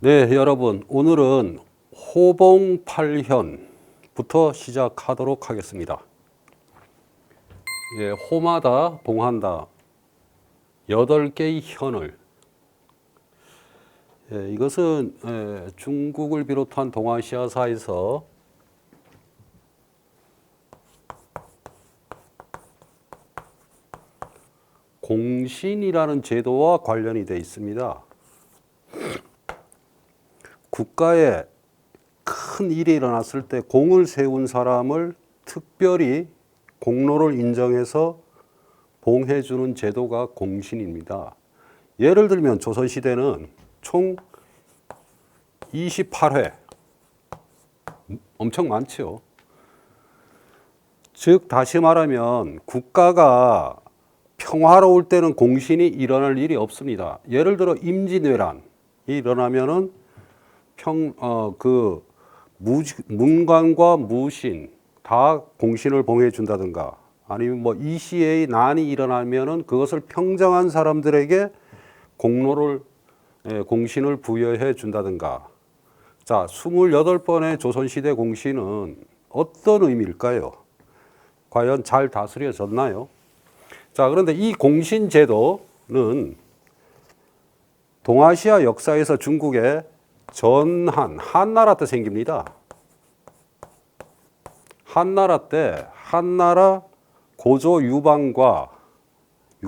네, 여러분, 오늘은 호봉팔현부터 시작하도록 하겠습니다. 예, 호마다 봉한다 8개의 현을 이것은 중국을 비롯한 동아시아사에서 공신이라는 제도와 관련이 되어 있습니다. 국가에 큰 일이 일어났을 때 공을 세운 사람을 특별히 공로를 인정해서 봉해주는 제도가 공신입니다. 예를 들면 조선시대는 총 28회, 엄청 많죠. 즉 다시 말하면 국가가 평화로울 때는 공신이 일어날 일이 없습니다. 예를 들어 임진왜란이 일어나면은 문관과 무신 다 공신을 봉해 준다든가, 아니면 뭐 이 시의 난이 일어나면은 그것을 평정한 사람들에게 공신을 부여해 준다든가. 자, 28번의 조선시대 공신은 어떤 의미일까요? 과연 잘 다스려졌나요? 자, 그런데 이 공신 제도는 동아시아 역사에서 중국의 한나라 때 생깁니다. 한나라 때 한나라 고조 유방과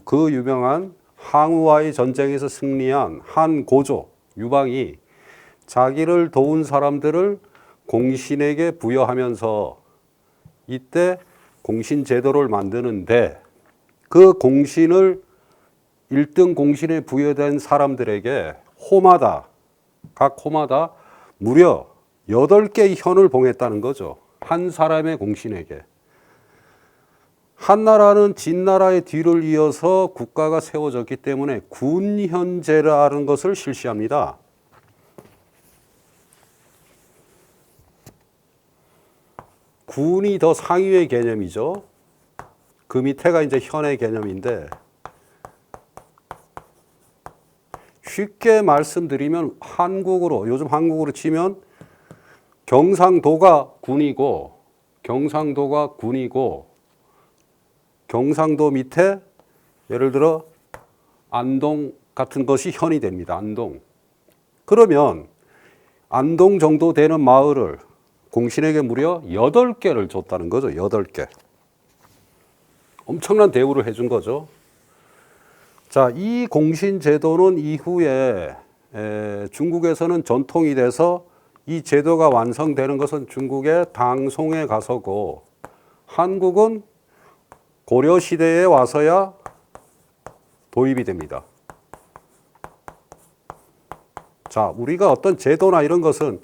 그 유명한 항우와의 전쟁에서 승리한 한 고조 유방이 자기를 도운 사람들을 공신에게 부여하면서 이때 공신 제도를 만드는데, 그 공신을 1등 공신에 부여된 사람들에게 각 호마다 무려 8개의 현을 봉했다는 거죠. 한 사람의 공신에게. 한나라는 진나라의 뒤를 이어서 국가가 세워졌기 때문에 군현제라는 것을 실시합니다. 군이 더 상위의 개념이죠. 그 밑에가 이제 현의 개념인데, 쉽게 말씀드리면 요즘 한국으로 치면 경상도가 군이고 경상도 밑에 예를 들어 안동 같은 것이 현이 됩니다. 안동. 그러면 안동 정도 되는 마을을 공신에게 무려 8개를 줬다는 거죠. 8개. 엄청난 대우를 해준 거죠. 자, 이 공신 제도는 이후에 중국에서는 전통이 돼서 이 제도가 완성되는 것은 중국의 당송에 가서고, 한국은 고려 시대에 와서야 도입이 됩니다. 자, 우리가 어떤 제도나 이런 것은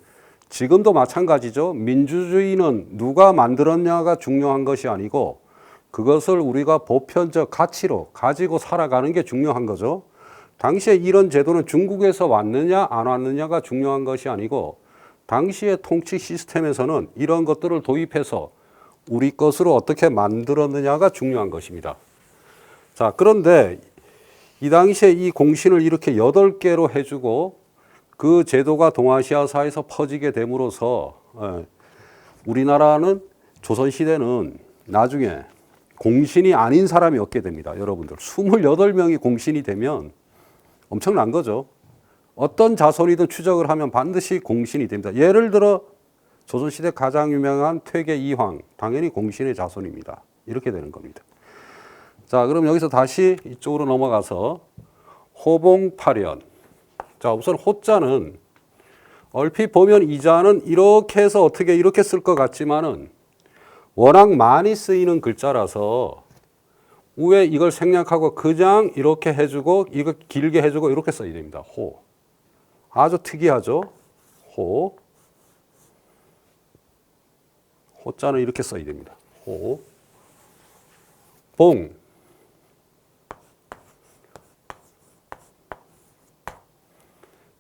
지금도 마찬가지죠. 민주주의는 누가 만들었냐가 중요한 것이 아니고 그것을 우리가 보편적 가치로 가지고 살아가는 게 중요한 거죠. 당시에 이런 제도는 중국에서 왔느냐 안 왔느냐가 중요한 것이 아니고, 당시의 통치 시스템에서는 이런 것들을 도입해서 우리 것으로 어떻게 만들었느냐가 중요한 것입니다. 자, 그런데 이 당시에 이 공신을 이렇게 8개로 해주고 그 제도가 동아시아사에서 퍼지게 됨으로써 우리나라는 조선시대는 나중에 공신이 아닌 사람이 없게 됩니다. 여러분들 28명이 공신이 되면 엄청난 거죠. 어떤 자손이든 추적을 하면 반드시 공신이 됩니다. 예를 들어 조선시대 가장 유명한 퇴계 이황, 당연히 공신의 자손입니다. 이렇게 되는 겁니다. 자, 그럼 여기서 다시 이쪽으로 넘어가서 호봉팔현. 자, 우선 호자는 얼핏 보면 이 자는 이렇게 해서 어떻게 이렇게 쓸 것 같지만은 워낙 많이 쓰이는 글자라서 위에 이걸 생략하고 그냥 이렇게 해주고 이거 길게 해주고 이렇게 써야 됩니다. 호. 아주 특이하죠. 호. 호자는 이렇게 써야 됩니다. 호. 봉.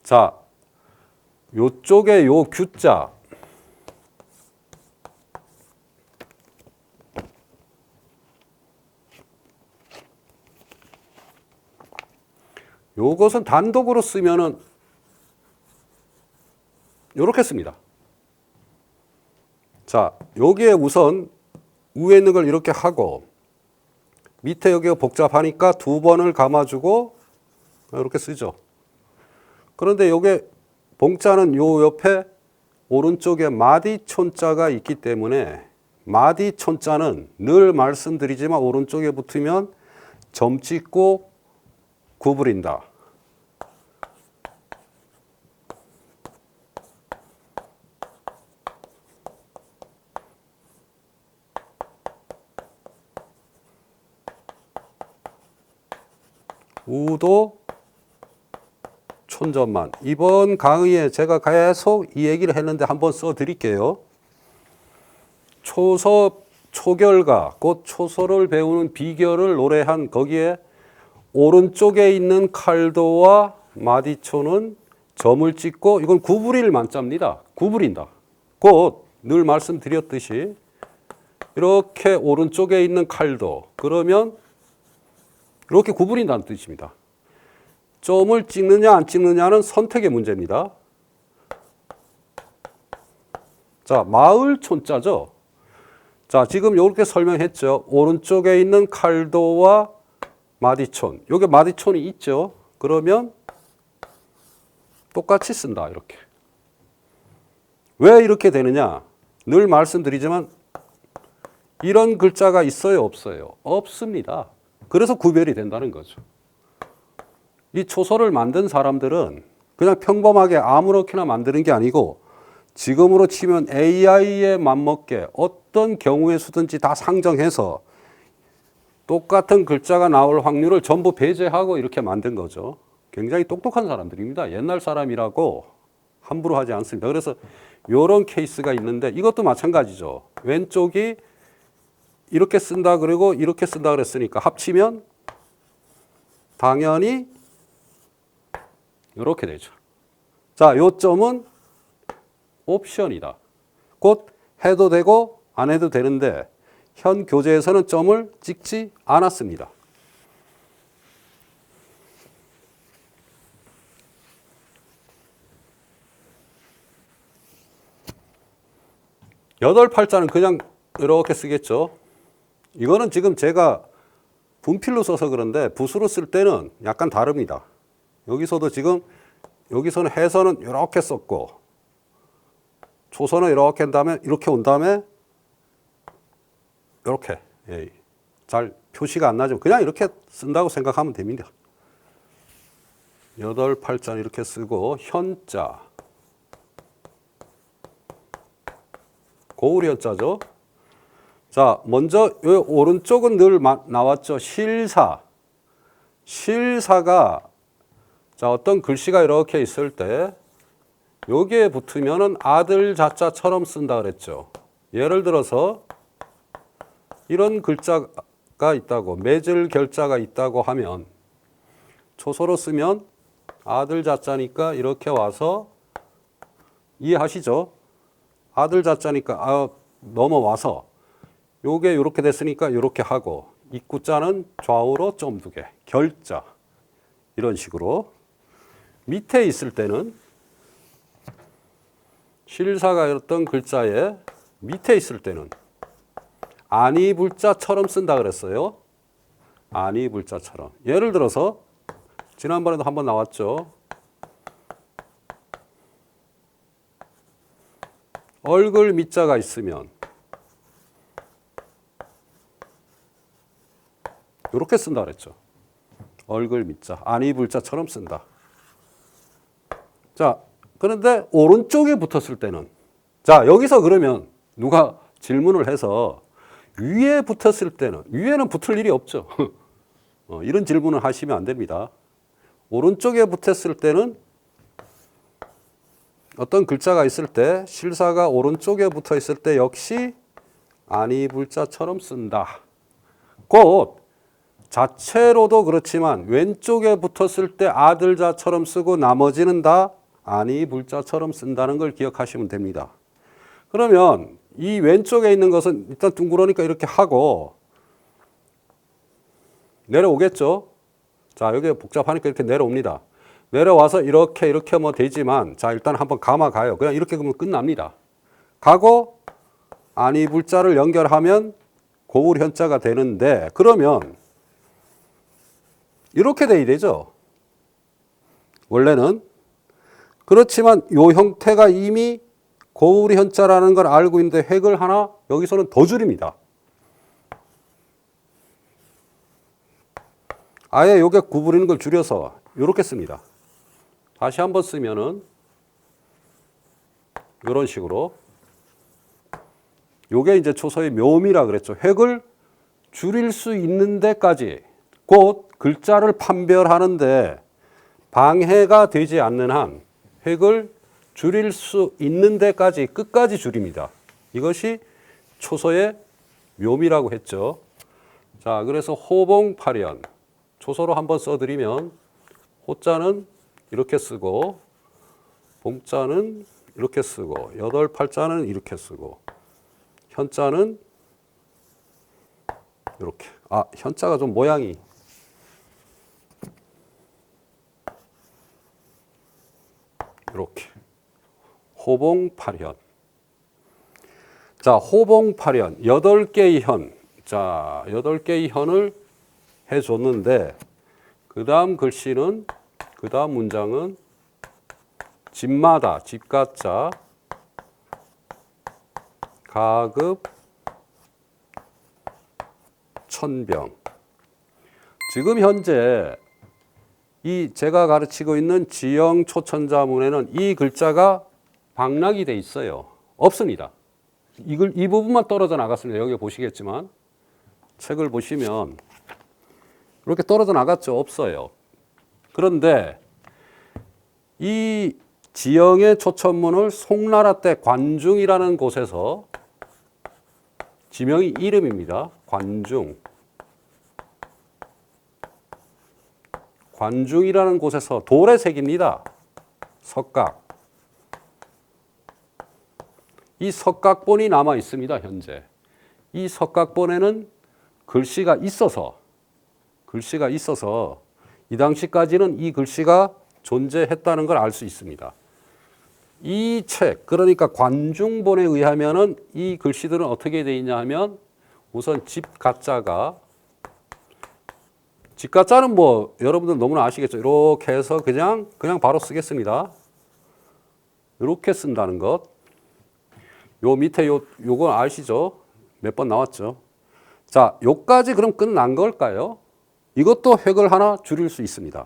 자, 요쪽에 요 규자. 요것은 단독으로 쓰면은 이렇게 씁니다. 자, 여기에 우선 위에 있는 걸 이렇게 하고 밑에 여기가 복잡하니까 두 번을 감아주고 이렇게 쓰죠. 그런데 여기 봉자는 요 옆에 오른쪽에 마디촌자가 있기 때문에 마디촌자는 늘 말씀드리지만 오른쪽에 붙으면 점 찍고 구부린다. 우도 촌점만. 이번 강의에 제가 계속 이 얘기를 했는데 한번 써드릴게요. 초서 초결가, 곧 초서를 배우는 비결을 노래한 거기에 오른쪽에 있는 칼도와 마디초는 점을 찍고 이건 구부릴 만자입니다. 구부린다. 곧 늘 말씀드렸듯이 이렇게 오른쪽에 있는 칼도 그러면 이렇게 구부린다는 뜻입니다. 점을 찍느냐 안 찍느냐는 선택의 문제입니다. 자, 마을 촌자죠. 자, 지금 이렇게 설명했죠. 오른쪽에 있는 칼도와 마디촌. 여기 마디촌이 있죠. 그러면 똑같이 쓴다. 이렇게. 왜 이렇게 되느냐? 늘 말씀드리지만 이런 글자가 있어요? 없어요? 없습니다. 그래서 구별이 된다는 거죠. 이 초서를 만든 사람들은 그냥 평범하게 아무렇게나 만드는 게 아니고 지금으로 치면 AI에 맞먹게 어떤 경우의 수든지 다 상정해서 똑같은 글자가 나올 확률을 전부 배제하고 이렇게 만든 거죠. 굉장히 똑똑한 사람들입니다. 옛날 사람이라고 함부로 하지 않습니다. 그래서 이런 케이스가 있는데 이것도 마찬가지죠. 왼쪽이 이렇게 쓴다 그리고 이렇게 쓴다 그랬으니까 합치면 당연히 이렇게 되죠. 자, 요점은 옵션이다. 곧 해도 되고 안 해도 되는데 현 교재에서는 점을 찍지 않았습니다. 여덟 팔자는 그냥 이렇게 쓰겠죠. 이거는 지금 제가 분필로 써서 그런데 붓으로 쓸 때는 약간 다릅니다. 여기서도 지금 여기서는 해서는 이렇게 썼고 초선은 이렇게 한 다음에 이렇게 온 다음에 이렇게 잘 표시가 안 나죠. 그냥 이렇게 쓴다고 생각하면 됩니다. 여덟 팔자는 이렇게 쓰고 현자 고울 현자죠. 자, 먼저 이 오른쪽은 늘 나왔죠. 실사. 실사가 자, 어떤 글씨가 이렇게 있을 때 여기에 붙으면은 아들 자자처럼 쓴다 그랬죠. 예를 들어서 이런 글자가 있다고 매질 결자가 있다고 하면 초서로 쓰면 아들 자자니까 이렇게 와서 이해하시죠? 아들 자자니까 넘어와서 요게 이렇게 됐으니까 이렇게 하고 입구자는 좌우로 점 두 개 결자 이런 식으로 밑에 있을 때는 실사가 어떤 글자에 밑에 있을 때는 아니불자처럼 쓴다 그랬어요. 아니불자처럼. 예를 들어서 지난번에도 한번 나왔죠. 얼굴 밑자가 있으면 이렇게 쓴다 그랬죠. 얼굴 밑자, 아니불자처럼 쓴다. 자, 그런데 오른쪽에 붙었을 때는 자, 여기서 그러면 누가 질문을 해서 위에 붙었을 때는 위에는 붙을 일이 없죠. 이런 질문을 하시면 안 됩니다. 오른쪽에 붙었을 때는 어떤 글자가 있을 때 실사가 오른쪽에 붙어 있을 때 역시 아니불자처럼 쓴다. 곧 자체로도 그렇지만 왼쪽에 붙었을 때 아들자처럼 쓰고 나머지는 다 아니불자처럼 쓴다는 걸 기억하시면 됩니다. 그러면 이 왼쪽에 있는 것은 일단 둥그러니까 이렇게 하고 내려오겠죠. 자, 여기 복잡하니까 이렇게 내려옵니다. 내려와서 이렇게 하면 되지만 자 일단 한번 감아가요. 그냥 이렇게 그러면 끝납니다. 가고 안이불자를 연결하면 고울현자가 되는데 그러면 이렇게 돼야 되죠. 원래는. 그렇지만 이 형태가 이미 고울현자라는 걸 알고 있는데 획을 하나 여기서는 더 줄입니다. 아예 요게 구부리는 걸 줄여서 이렇게 씁니다. 다시 한번 쓰면은 이런 식으로 요게 이제 초서의 묘미라 그랬죠. 획을 줄일 수 있는 데까지 곧 글자를 판별하는데 방해가 되지 않는 한 획을 줄일 수 있는 데까지 끝까지 줄입니다. 이것이 초서의 묘미라고 했죠. 자, 그래서 호봉파련 초서로 한번 써드리면 호자는 이렇게 쓰고 봉자는 이렇게 쓰고 여덟 팔자는 이렇게 쓰고 현자는 이렇게. 아, 현자가 좀 모양이 이렇게. 호봉파련. 자, 호봉파련 8개의 현. 자, 8개의 현을 해줬는데 그 다음 글씨는 그 다음 문장은 집마다 집가자 가급 천병. 지금 현재 이 제가 가르치고 있는 지형 초천자문에는 이 글자가 방락이 돼 있어요. 없습니다. 이 부분만 떨어져 나갔습니다. 여기 보시겠지만 책을 보시면 이렇게 떨어져 나갔죠. 없어요. 그런데 이 지형의 초천문을 송나라 때 관중이라는 곳에서 지명이 이름입니다. 관중. 관중이라는 곳에서 돌에 새깁니다. 석각. 이 석각본이 남아 있습니다. 현재. 이 석각본에는 글씨가 있어서 이 당시까지는 이 글씨가 존재했다는 걸 알 수 있습니다. 이 책, 그러니까 관중본에 의하면은 이 글씨들은 어떻게 되어 있냐 하면 우선 집가자가 집가자는 뭐 여러분들 너무나 아시겠죠. 이렇게 해서 그냥 바로 쓰겠습니다. 이렇게 쓴다는 것. 요 밑에 요거 아시죠? 몇 번 나왔죠? 자, 요까지 그럼 끝난 걸까요? 이것도 획을 하나 줄일 수 있습니다.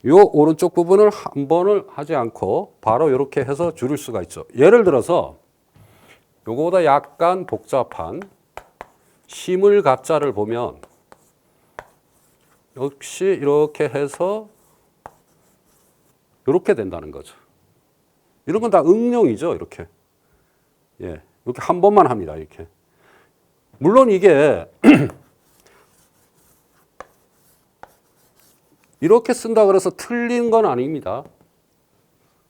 요 오른쪽 부분을 한 번을 하지 않고 바로 이렇게 해서 줄일 수가 있죠. 예를 들어서 요거보다 약간 복잡한 심을 가자를 보면 역시 이렇게 해서 이렇게 된다는 거죠. 이런 건 다 응용이죠. 이렇게. 예, 이렇게 한 번만 합니다. 이렇게. 물론 이게 이렇게 쓴다 그래서 틀린 건 아닙니다.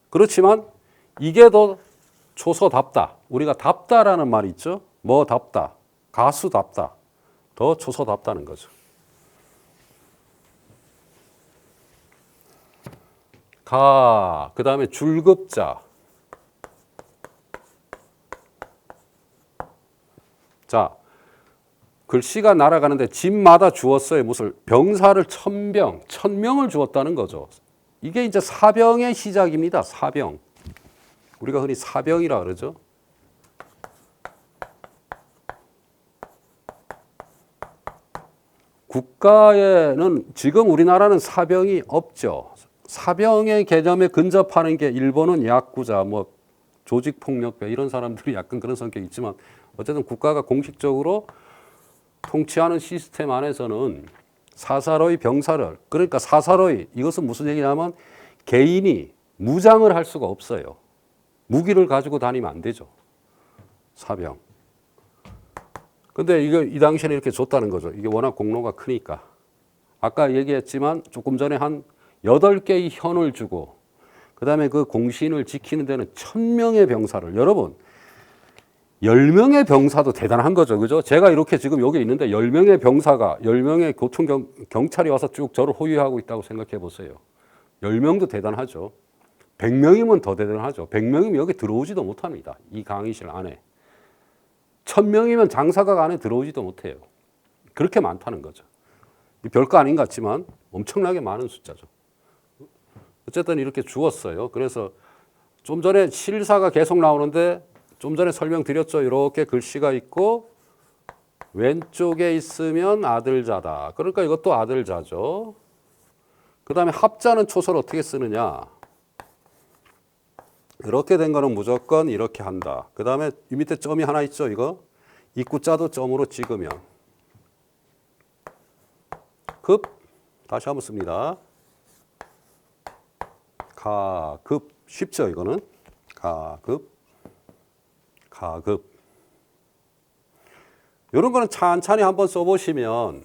그렇지만 이게 더 초서답다. 우리가 답다라는 말이 있죠. 뭐 답다. 가수답다. 더 초서답다는 거죠. 가, 그 다음에 줄급자. 자, 글씨가 날아가는데 집마다 주었어요. 무슨 병사를 천명을 주었다는 거죠. 이게 이제 사병의 시작입니다. 사병. 우리가 흔히 사병이라 그러죠. 국가에는 지금 우리나라는 사병이 없죠. 사병의 개념에 근접하는 게 일본은 야쿠자, 뭐 조직폭력배 이런 사람들이 약간 그런 성격이 있지만 어쨌든 국가가 공식적으로 통치하는 시스템 안에서는 사사로이 병사를, 그러니까 사사로이, 이것은 무슨 얘기냐면 개인이 무장을 할 수가 없어요. 무기를 가지고 다니면 안 되죠. 사병. 근데 이 당시에는 이렇게 줬다는 거죠. 이게 워낙 공로가 크니까. 아까 얘기했지만 조금 전에 한 8개의 현을 주고 그 다음에 그 공신을 지키는 데는 1000명의 병사를. 여러분, 10명의 병사도 대단한 거죠. 그죠? 제가 이렇게 지금 여기 있는데 10명의 병사가, 10명의 경찰이 와서 쭉 저를 호위하고 있다고 생각해 보세요. 10명도 대단하죠. 100명이면 더 대단하죠. 100명이면 여기 들어오지도 못합니다. 이 강의실 안에. 1000명이면 장사각 안에 들어오지도 못해요. 그렇게 많다는 거죠. 별거 아닌 것 같지만 엄청나게 많은 숫자죠. 어쨌든 이렇게 주었어요. 그래서 좀 전에 실사가 계속 나오는데 좀 전에 설명드렸죠. 이렇게 글씨가 있고 왼쪽에 있으면 아들자다. 그러니까 이것도 아들자죠. 그 다음에 합자는 초서를 어떻게 쓰느냐. 이렇게 된 거는 무조건 이렇게 한다. 그 다음에 이 밑에 점이 하나 있죠. 이거 입구자도 점으로 찍으면 급 다시 한번 씁니다. 가급 쉽죠. 이거는 가급 이런 거는 찬찬히 한번 써보시면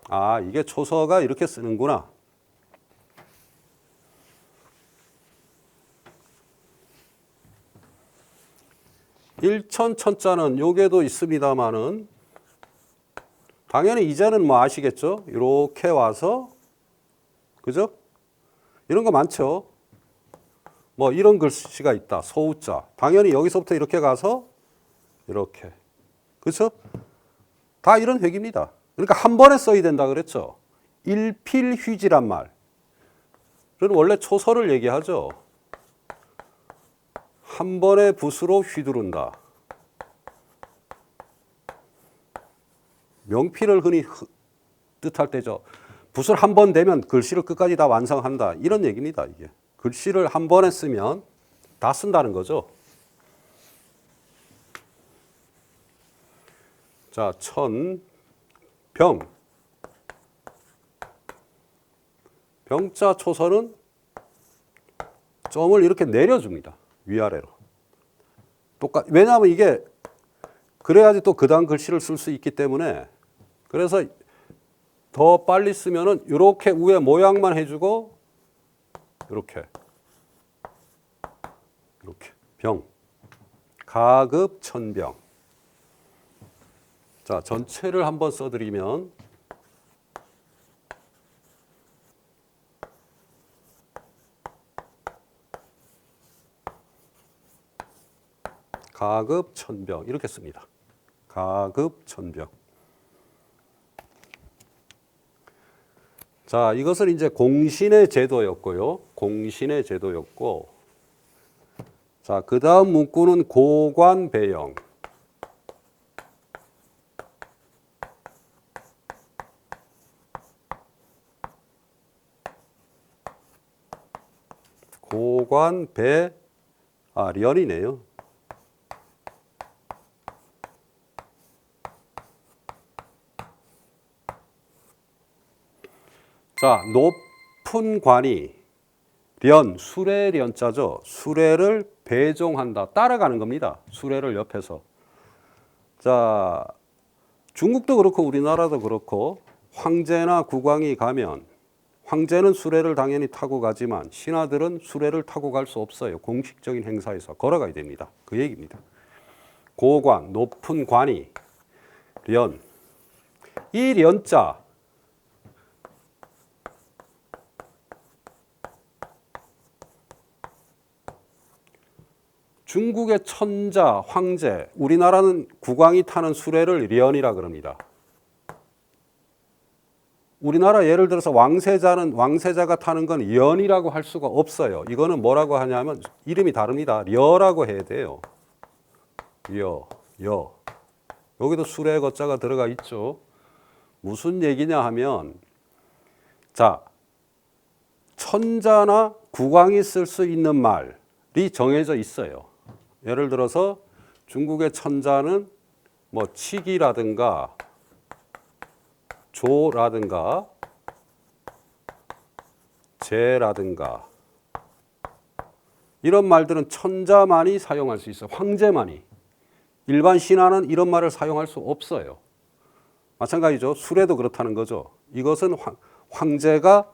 아 이게 초서가 이렇게 쓰는구나. 일천천자는 요게도 있습니다만은 당연히 이제는 뭐 아시겠죠? 이렇게 와서 그죠? 이런 거 많죠? 뭐 이런 글씨가 있다. 소우자. 당연히 여기서부터 이렇게 가서 이렇게. 그렇죠? 다 이런 획입니다. 그러니까 한 번에 써야 된다 그랬죠? 일필휘지란 말. 그건 원래 초서를 얘기하죠. 한 번에 붓으로 휘두른다. 명필을 흔히 뜻할 때죠. 붓을 한 번 대면 글씨를 끝까지 다 완성한다. 이런 얘기입니다. 이게. 글씨를 한 번에 쓰면 다 쓴다는 거죠. 자, 병. 병자 초서는 점을 이렇게 내려줍니다. 위아래로. 왜냐하면 이게 그래야지 또 그 다음 글씨를 쓸 수 있기 때문에 그래서 더 빨리 쓰면은 이렇게 위에 모양만 해주고 이렇게 병 가급천병. 자 전체를 한번 써드리면 가급천병 이렇게 씁니다. 가급천병. 자, 이것은 이제 공신의 제도였고요. 공신의 제도였고, 자, 그 다음 문구는 고관배영. 련이네요. 자, 높은 관이 수레련자죠. 수레를 배종한다. 따라가는 겁니다. 수레를 옆에서. 자, 중국도 그렇고 우리나라도 그렇고 황제나 국왕이 가면 황제는 수레를 당연히 타고 가지만 신하들은 수레를 타고 갈 수 없어요. 공식적인 행사에서 걸어가야 됩니다. 그 얘기입니다. 고관, 높은 관이 이 련자 중국의 천자, 황제, 우리나라는 국왕이 타는 수레를 련이라 그럽니다. 우리나라 예를 들어서 왕세자가 타는 건 련이라고 할 수가 없어요. 이거는 뭐라고 하냐면 이름이 다릅니다. 려라고 해야 돼요. 여. 여기도 수레 거자가 들어가 있죠. 무슨 얘기냐 하면 자, 천자나 국왕이 쓸 수 있는 말이 정해져 있어요. 예를 들어서 중국의 천자는 뭐 치기라든가 조라든가 제라든가 이런 말들은 천자만이 사용할 수 있어요. 황제만이. 일반 신하는 이런 말을 사용할 수 없어요. 마찬가지죠. 수레도 그렇다는 거죠. 이것은 황제가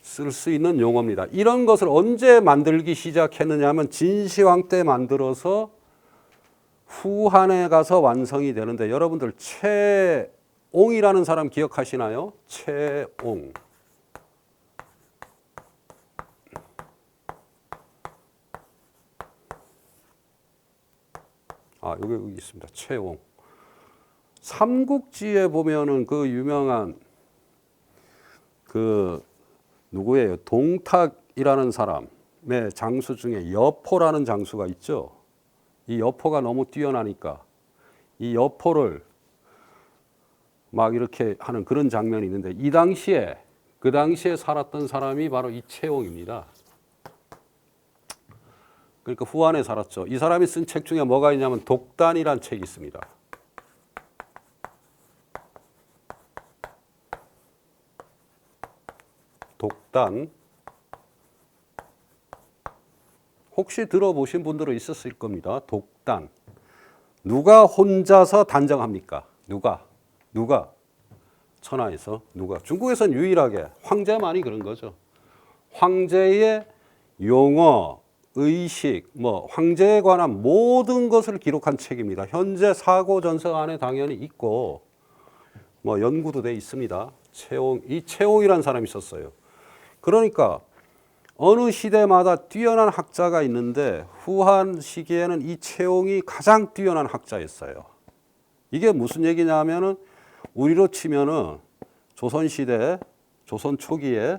쓸 수 있는 용어입니다. 이런 것을 언제 만들기 시작했느냐 하면 진시황 때 만들어서 후한에 가서 완성이 되는데 여러분들 최옹이라는 사람 기억하시나요? 최옹. 여기 있습니다. 최옹. 삼국지에 보면은 그 유명한 그 누구예요? 동탁이라는 사람의 장수 중에 여포라는 장수가 있죠. 이 여포가 너무 뛰어나니까 이 여포를 막 이렇게 하는 그런 장면이 있는데 그 당시에 살았던 사람이 바로 이 최옹입니다. 그러니까 후한에 살았죠. 이 사람이 쓴 책 중에 뭐가 있냐면 독단이란 책이 있습니다. 독단. 혹시 들어보신 분들은 있었을 겁니다. 독단. 누가 혼자서 단정합니까? 누가? 천하에서 누가? 중국에서는 유일하게 황제만이 그런 거죠. 황제의 용어, 의식, 황제에 관한 모든 것을 기록한 책입니다. 현재 사고전서 안에 당연히 있고 연구도 돼 있습니다. 이 최옹이라는 사람이 있었어요. 그러니까 어느 시대마다 뛰어난 학자가 있는데 후한 시기에는 이 최옹이 가장 뛰어난 학자였어요. 이게 무슨 얘기냐면은 우리로 치면은 조선 초기에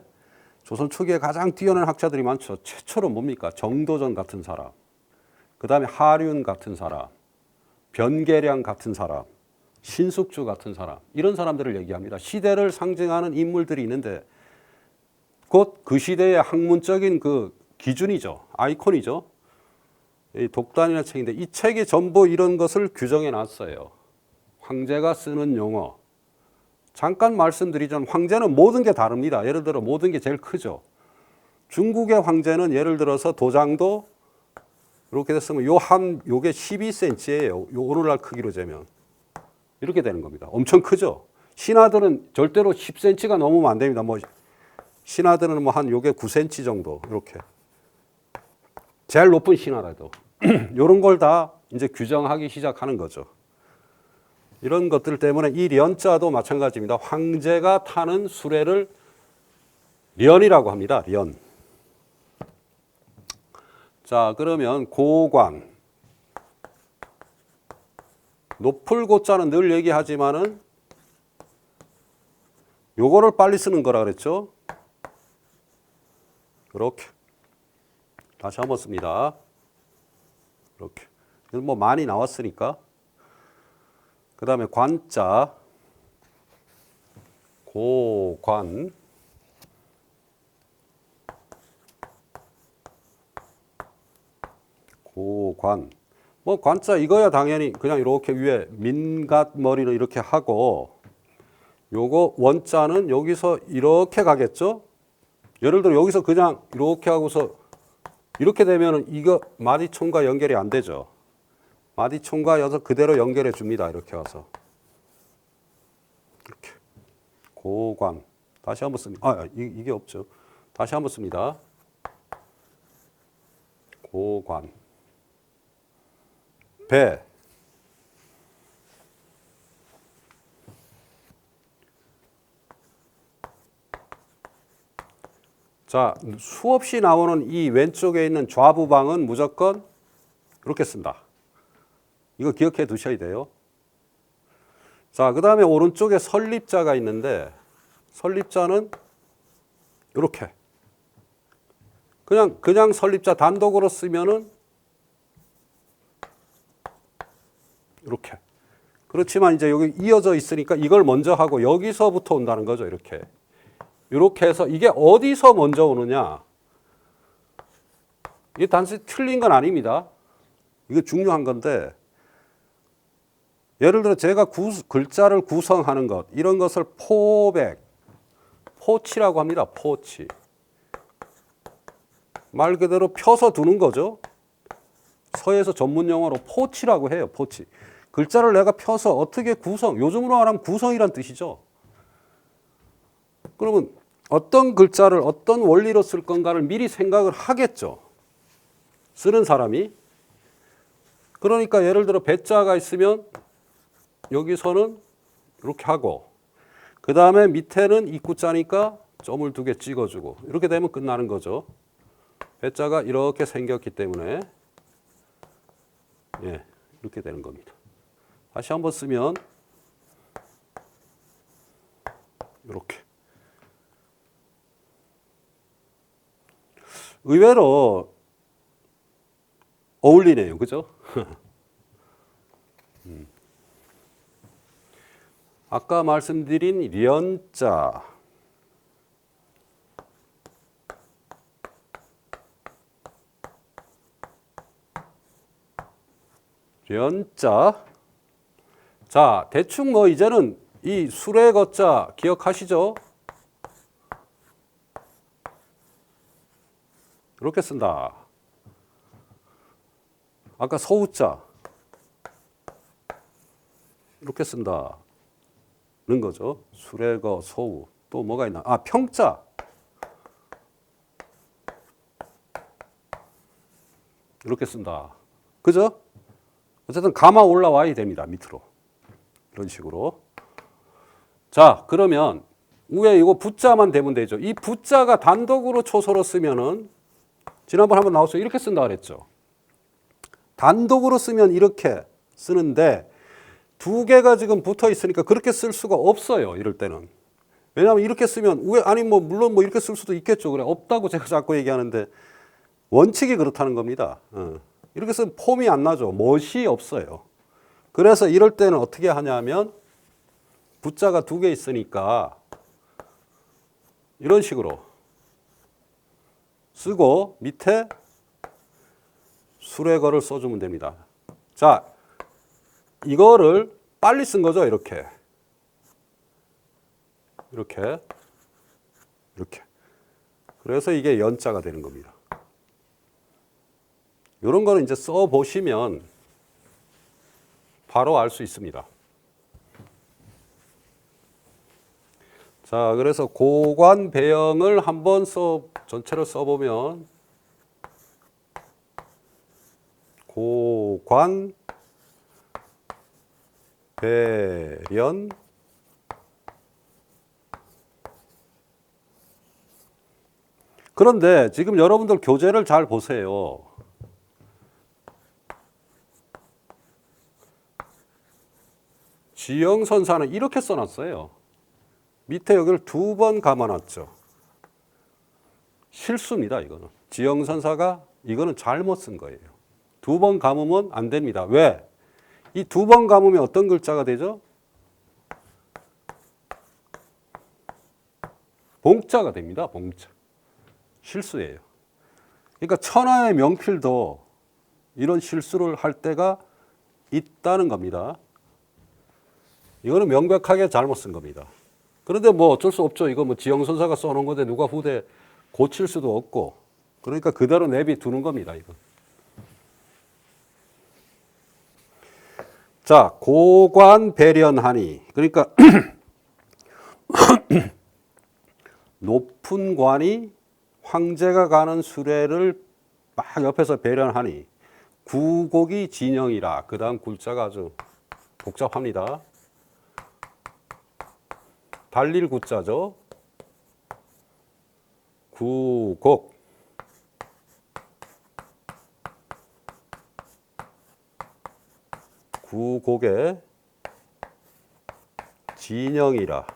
가장 뛰어난 학자들이 많죠. 최초로 뭡니까? 정도전 같은 사람, 그 다음에 하륜 같은 사람, 변계량 같은 사람, 신숙주 같은 사람, 이런 사람들을 얘기합니다. 시대를 상징하는 인물들이 있는데 곧 그 시대의 학문적인 그 기준이죠. 아이콘이죠. 이 독단이라는 책인데 이 책이 전부 이런 것을 규정해 놨어요. 황제가 쓰는 용어. 잠깐 말씀드리자면 황제는 모든 게 다릅니다. 예를 들어 모든 게 제일 크죠. 중국의 황제는 예를 들어서 도장도 이렇게 됐으면 요게 12cm예요. 요 오늘날 크기로 재면. 이렇게 되는 겁니다. 엄청 크죠. 신하들은 절대로 10cm가 넘으면 안 됩니다. 신하들은 한 요게 9cm 정도 이렇게. 제일 높은 신하라도 이런 걸 다 이제 규정하기 시작하는 거죠. 이런 것들 때문에 이 련자도 마찬가지입니다. 황제가 타는 수레를 련이라고 합니다. 련. 자, 그러면 고관. 높을 고자는 늘 얘기하지만은 요거를 빨리 쓰는 거라 그랬죠. 이렇게. 다시 한번 씁니다. 이렇게. 많이 나왔으니까. 그 다음에 관자, 고관, 관자 이거야 당연히 그냥 이렇게 위에 민갓머리를 이렇게 하고 요거 원자는 여기서 이렇게 가겠죠? 예를 들어 여기서 그냥 이렇게 하고서 이렇게 되면 이거 마디총과 연결이 안 되죠. 마디총과 여서 그대로 연결해 줍니다. 이렇게 와서. 이렇게. 고관. 다시 한번 씁니다. 이게 없죠. 다시 한번 씁니다. 고관. 배. 자, 수없이 나오는 이 왼쪽에 있는 좌부방은 무조건 이렇게 쓴다. 이거 기억해 두셔야 돼요. 자, 그 다음에 오른쪽에 설립자가 있는데 설립자는 이렇게 그냥 설립자 단독으로 쓰면은 이렇게. 그렇지만 이제 여기 이어져 있으니까 이걸 먼저 하고 여기서부터 온다는 거죠. 이렇게 해서 이게 어디서 먼저 오느냐. 이게 단순히 틀린 건 아닙니다. 이거 중요한 건데 예를 들어 제가 글자를 구성하는 것 이런 것을 포치라고 합니다. 포치. 말 그대로 펴서 두는 거죠. 서에서 전문 용어로 포치라고 해요. 포치. 글자를 내가 펴서 어떻게 요즘으로 말하면 구성이란 뜻이죠. 그러면 어떤 글자를 어떤 원리로 쓸 건가를 미리 생각을 하겠죠. 쓰는 사람이. 그러니까 예를 들어 배자가 있으면 여기서는 이렇게 하고 그 다음에 밑에는 입구자니까 점을 2개 찍어주고 이렇게 되면 끝나는 거죠. 배자가 이렇게 생겼기 때문에 예, 이렇게 되는 겁니다. 다시 한번 쓰면 이렇게. 의외로 어울리네요. 그죠? 아까 말씀드린 련자. 련자. 자, 대충 뭐 이제는 이 수레 거자 기억하시죠? 이렇게 쓴다. 아까 서우자 이렇게 쓴다는 거죠. 수레거 서우. 또 뭐가 있나? 아, 평자. 이렇게 쓴다. 그죠? 어쨌든 가마 올라와야 됩니다. 밑으로. 이런 식으로. 자, 그러면 위에 이거 부자만 되면 되죠. 이 부자가 단독으로 초소로 쓰면은 지난번 한번 나왔어요. 이렇게 쓴다 그랬죠. 단독으로 쓰면 이렇게 쓰는데 2개가 지금 붙어 있으니까 그렇게 쓸 수가 없어요. 이럴 때는. 왜냐하면 이렇게 쓰면 왜 아니 뭐 물론 뭐 이렇게 쓸 수도 있겠죠. 그래 없다고 제가 자꾸 얘기하는데 원칙이 그렇다는 겁니다. 이렇게 쓰면 폼이 안 나죠. 멋이 없어요. 그래서 이럴 때는 어떻게 하냐면 부자가 2개 있으니까 이런 식으로 쓰고 밑에 수레거를 써주면 됩니다. 자, 이거를 빨리 쓴 거죠. 이렇게. 이렇게. 이렇게. 그래서 이게 연자가 되는 겁니다. 이런 거는 이제 써보시면 바로 알 수 있습니다. 자, 그래서 고관 배형을 한번 전체를 써보면 고관 배련 그런데 지금 여러분들 교재를 잘 보세요. 지형선사는 이렇게 써놨어요. 밑에 여기를 2번 감아놨죠. 실수입니다. 이거는. 지형선사가 이거는 잘못 쓴 거예요. 2번 감으면 안 됩니다. 왜? 이 2번 감으면 어떤 글자가 되죠? 봉자가 됩니다. 봉자. 실수예요. 그러니까 천하의 명필도 이런 실수를 할 때가 있다는 겁니다. 이거는 명백하게 잘못 쓴 겁니다. 그런데 뭐 어쩔 수 없죠. 이거 뭐 지형선사가 써놓은 건데 누가 후대 고칠 수도 없고 그러니까 그대로 내비두는 겁니다. 이거. 자, 고관 배련하니 그러니까 높은 관이 황제가 가는 수레를 막 옆에서 배련하니 구곡이 진영이라. 그 다음 굴자가 아주 복잡합니다. 달릴 구자죠. 구곡. 구곡의 진영이라.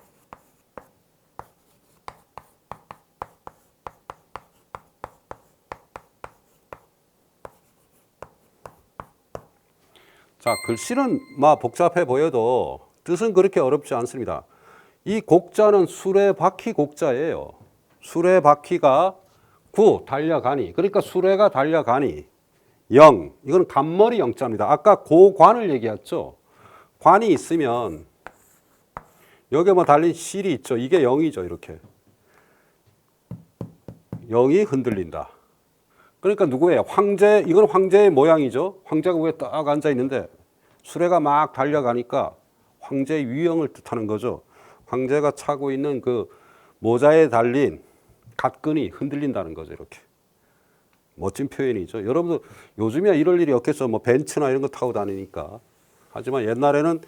자, 글씨는 막 복잡해 보여도 뜻은 그렇게 어렵지 않습니다. 이 곡자는 수레바퀴 곡자예요. 수레바퀴가 구, 달려가니. 그러니까 수레가 달려가니. 영, 이건 간머리 영자입니다. 아까 고관을 얘기했죠. 관이 있으면 여기에 뭐 달린 실이 있죠. 이게 영이죠. 이렇게. 영이 흔들린다. 그러니까 누구예요? 황제, 이건 황제의 모양이죠. 황제가 위에 딱 앉아 있는데 수레가 막 달려가니까 황제의 위영을 뜻하는 거죠. 황제가 차고 있는 그 모자에 달린 갓끈이 흔들린다는 거죠. 이렇게. 멋진 표현이죠. 여러분들 요즘이야 이럴 일이 없겠죠. 뭐 벤츠나 이런 거 타고 다니니까. 하지만 옛날에는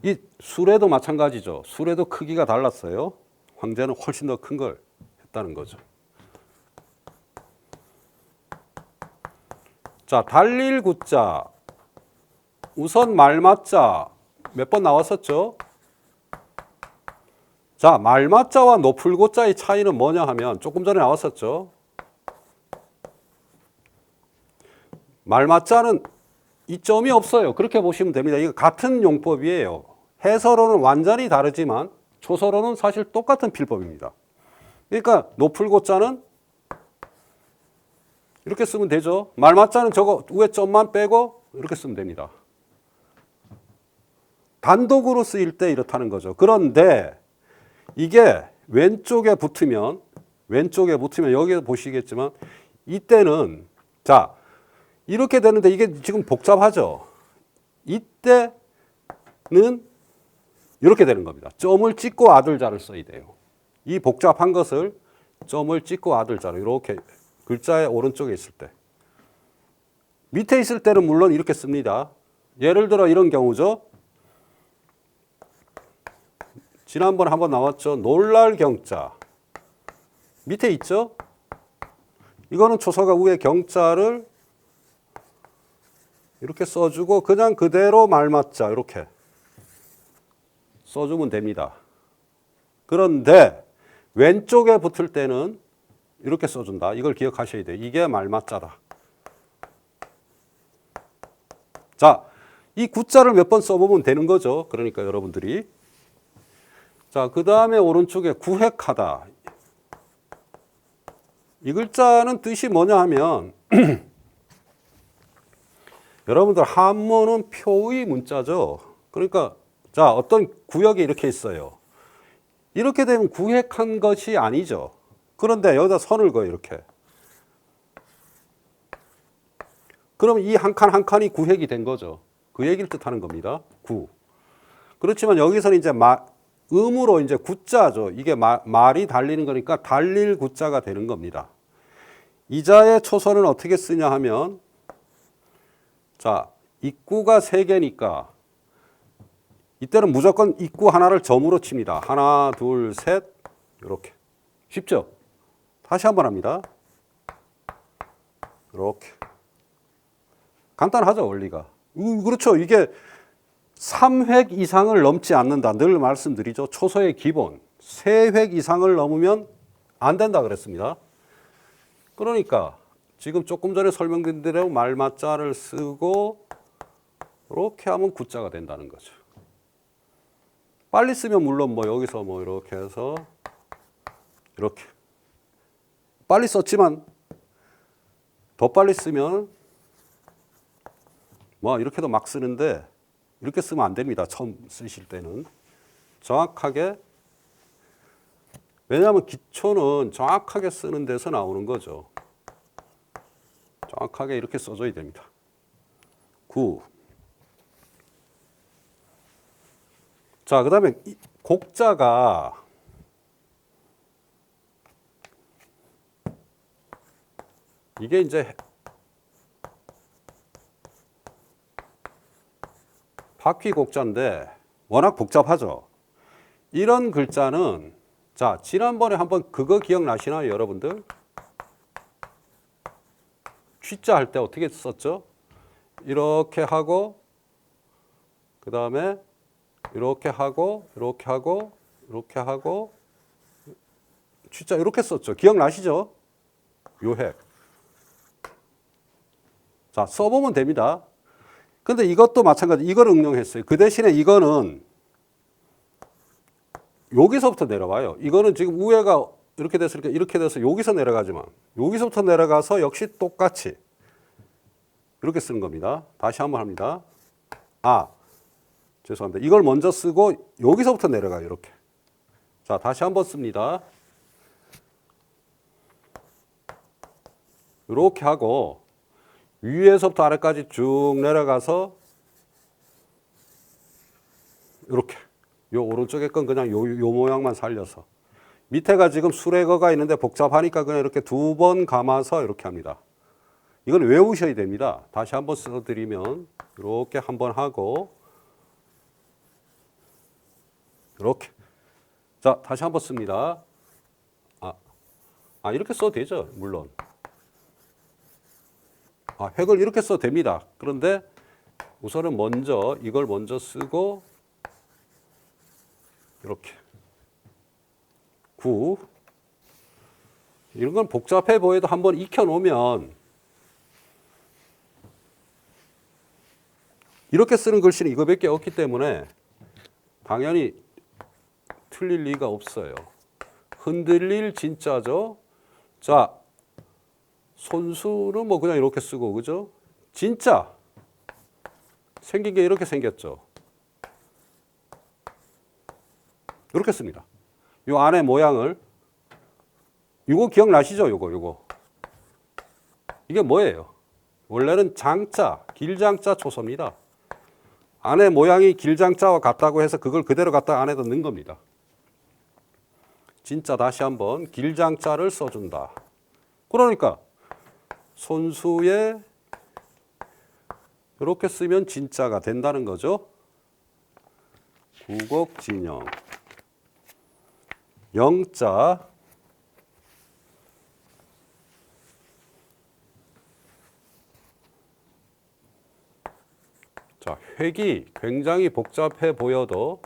이 수레도 마찬가지죠. 수레도 크기가 달랐어요. 황제는 훨씬 더 큰 걸 했다는 거죠. 자, 달릴 구자. 우선 말맞자 몇 번 나왔었죠? 자, 말맞자와 노풀고자의 차이는 뭐냐 하면 조금 전에 나왔었죠? 말맞자는 이점이 없어요. 그렇게 보시면 됩니다. 이거 같은 용법이에요. 해서로는 완전히 다르지만 초서로는 사실 똑같은 필법입니다. 그러니까 노풀고자는 이렇게 쓰면 되죠. 말맞자는 저거 위에 점만 빼고 이렇게 쓰면 됩니다. 단독으로 쓰일 때 이렇다는 거죠. 그런데 이게 왼쪽에 붙으면 여기 보시겠지만 이때는 자 이렇게 되는데 이게 지금 복잡하죠. 이때는 이렇게 되는 겁니다. 점을 찍고 아들자를 써야 돼요. 이 복잡한 것을 점을 찍고 아들자로 이렇게 글자의 오른쪽에 있을 때. 밑에 있을 때는 물론 이렇게 씁니다. 예를 들어 이런 경우죠. 지난번에 한번 나왔죠. 놀랄 경자. 밑에 있죠. 이거는 초서가 위에 경자를 이렇게 써주고 그냥 그대로 말맞자 이렇게 써주면 됩니다. 그런데 왼쪽에 붙을 때는 이렇게 써준다. 이걸 기억하셔야 돼요. 이게 말맞자다. 자, 이 구자를 몇 번 써보면 되는 거죠. 그러니까 여러분들이. 자, 그 다음에 오른쪽에 구획하다. 이 글자는 뜻이 뭐냐 하면 여러분들 한문은 표의 문자죠. 그러니까 자 어떤 구역이 이렇게 있어요. 이렇게 되면 구획한 것이 아니죠. 그런데 여기다 선을 그어요. 이렇게. 그럼 이 한 칸 한 칸이 구획이 된 거죠. 그 얘기를 뜻하는 겁니다. 구. 그렇지만 여기서는 이제 음으로 이제 구자죠. 이게 말이 달리는 거니까 달릴 구자가 되는 겁니다. 이자의 초서는 어떻게 쓰냐 하면 자, 입구가 3개니까 이때는 무조건 입구 하나를 점으로 칩니다. 하나, 둘, 셋 이렇게. 쉽죠? 다시 한번 합니다. 이렇게. 간단하죠, 원리가. 그렇죠. 이게 3획 이상을 넘지 않는다. 늘 말씀드리죠. 초서의 기본. 3획 이상을 넘으면 안 된다 그랬습니다. 그러니까 지금 조금 전에 설명드린 대로 말맞자를 쓰고 이렇게 하면 구자가 된다는 거죠. 빨리 쓰면 물론 뭐 여기서 뭐 이렇게 해서 이렇게 빨리 썼지만 더 빨리 쓰면 뭐 이렇게도 막 쓰는데 이렇게 쓰면 안 됩니다. 처음 쓰실 때는 정확하게 왜냐하면 기초는 정확하게 쓰는 데서 나오는 거죠. 정확하게 이렇게 써줘야 됩니다. 9. 자, 그 다음에 곡자가 이게 이제 바퀴 곡자인데 워낙 복잡하죠. 이런 글자는 자, 지난번에 한번 그거 기억나시나요, 여러분들? 쥐자 할 때 어떻게 썼죠? 이렇게 하고 그 다음에 이렇게 하고 이렇게 하고 이렇게 하고 쥐자 이렇게 썼죠. 기억나시죠? 요획. 자, 써보면 됩니다. 근데 이것도 마찬가지. 이걸 응용했어요. 그 대신에 이거는 여기서부터 내려와요. 이거는 지금 우회가 이렇게 됐으니까 이렇게 돼서 여기서 내려가지만 여기서부터 내려가서 역시 똑같이 이렇게 쓰는 겁니다. 다시 한번 합니다. 아, 죄송합니다. 이걸 먼저 쓰고 여기서부터 내려가요. 이렇게. 자, 다시 한번 씁니다. 이렇게 하고 위에서부터 아래까지 쭉 내려가서 이렇게. 요 오른쪽에 건 그냥 요 모양만 살려서. 밑에가 지금 수레거가 있는데 복잡하니까 그냥 이렇게 2번 감아서 이렇게 합니다. 이건 외우셔야 됩니다. 다시 한번 써드리면 이렇게 한번 하고 이렇게. 자, 다시 한번 씁니다. 이렇게 써도 되죠, 물론. 획을 이렇게 써도 됩니다. 그런데 우선은 먼저 이걸 먼저 쓰고 이렇게 9. 이런 건 복잡해 보여도 한번 익혀놓으면 이렇게 쓰는 글씨는 이거밖에 없기 때문에 당연히 틀릴 리가 없어요. 흔들릴 진짜죠. 자, 손수는 뭐 그냥 이렇게 쓰고, 그죠? 진짜 생긴 게 이렇게 생겼죠. 이렇게 씁니다. 요 안에 모양을, 이거 기억나시죠? 요거. 이게 뭐예요? 원래는 장자, 길장자 초소입니다. 안에 모양이 길장자와 같다고 해서 그걸 그대로 갖다 안에다 넣은 겁니다. 진짜 다시 한번 길장자를 써준다. 그러니까 손수에 이렇게 쓰면 진짜가 된다는 거죠. 구곡진영. 영자. 자, 획이 굉장히 복잡해 보여도